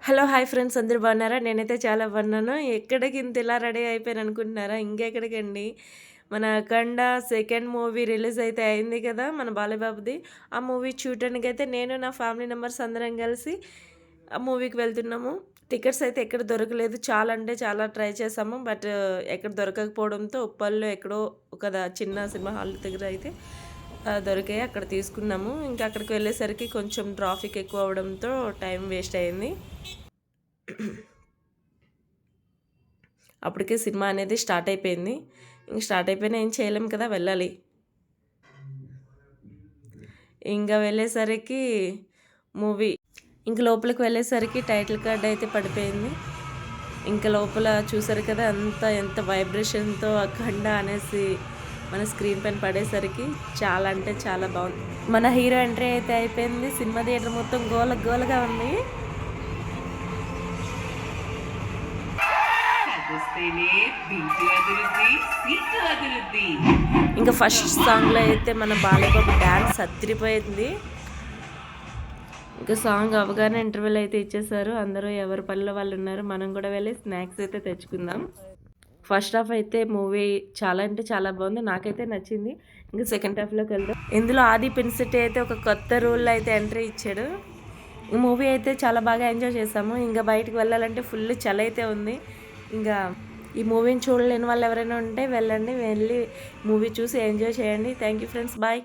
Hello! Hi friends అందరూ బాగున్నారా? నేనైతే చాలా బాగున్నాను. ఎక్కడికి ఇంత ఇలా రెడీ అయిపోయాను అనుకుంటున్నారా? ఇంకెక్కడికండి. మన 'అఖండ' సెకండ్ మూవీ రిలీజ్ అయితే అయింది కదా! మన బాలయ్యబాబుది. ఆ మూవీ చూడటానికైతే నేను నా ఫ్యామిలీ మెంబర్స్ అందరం కలిసి ఆ మూవీకి వెళ్తున్నాము. టికెట్స్ అయితే ఎక్కడ దొరకలేదు. చాలా అంటే చాలా ట్రై చేసాము. బట్ ఎక్కడ దొరకకపోవడంతో ఉప్పల్లో ఎక్కడో ఒక చిన్న సినిమా హాల్ దగ్గర అయితే దొరికాయి. అక్కడ తీసుకున్నాము. ఇంకా అక్కడికి వెళ్ళేసరికి కొంచెం ట్రాఫిక్ ఎక్కువ అవ్వడంతో టైం వేస్ట్ అయింది. అప్పటికే సినిమా అనేది స్టార్ట్ అయిపోయింది. ఇంక స్టార్ట్ అయిపోయినా ఏం చేయలేం కదా! వెళ్ళాలి. ఇంక వెళ్ళేసరికి మూవీ ఇంక లోపలికి వెళ్ళేసరికి టైటిల్ కార్డ్ అయితే పడిపోయింది. ఇంక లోపల చూసారు కదా! అంతా ఎంత వైబ్రేషన్‌తో 'అఖండ' అనేసి మన స్క్రీన్ పైన పడేసరికి చాలా అంటే చాలా బాగుంది. మన హీరో ఎంట్రీ అయితే అయిపోయింది. సినిమా థియేటర్ మొత్తం గోల గోలగా ఉంది. ఇంకా ఫస్ట్ సాంగ్లో అయితే మన బాలయ్యబాబు డ్యాన్స్ అదిరిపోయింది. ఇంకా సాంగ్ అవగానే ఇంటర్వెల్ అయితే ఇచ్చేసారు. అందరూ ఎవరి పనిలో వాళ్ళు ఉన్నారు. మనం కూడా వెళ్ళి స్నాక్స్ అయితే తెచ్చుకుందాం. ఫస్ట్ హాఫ్ అయితే మూవీ చాలా అంటే చాలా బాగుంది. నాకైతే నచ్చింది. ఇంకా సెకండ్ హాఫ్లోకి వెళ్దాం. ఇందులో ఆది పినిశెట్టి అయితే ఒక కొత్త రూల్లో అయితే ఎంట్రీ ఇచ్చాడు. ఈ మూవీ అయితే చాలా బాగా ఎంజాయ్ చేసాము. ఇంకా బయటికి వెళ్ళాలంటే ఫుల్ చలి అయితే ఉంది. ఇంకా ఈ మూవీని చూడలేని వాళ్ళు ఎవరైనా ఉంటే వెళ్ళండి. వెళ్ళి మూవీ చూసి ఎంజాయ్ చేయండి. Thank you friends. బాయ్.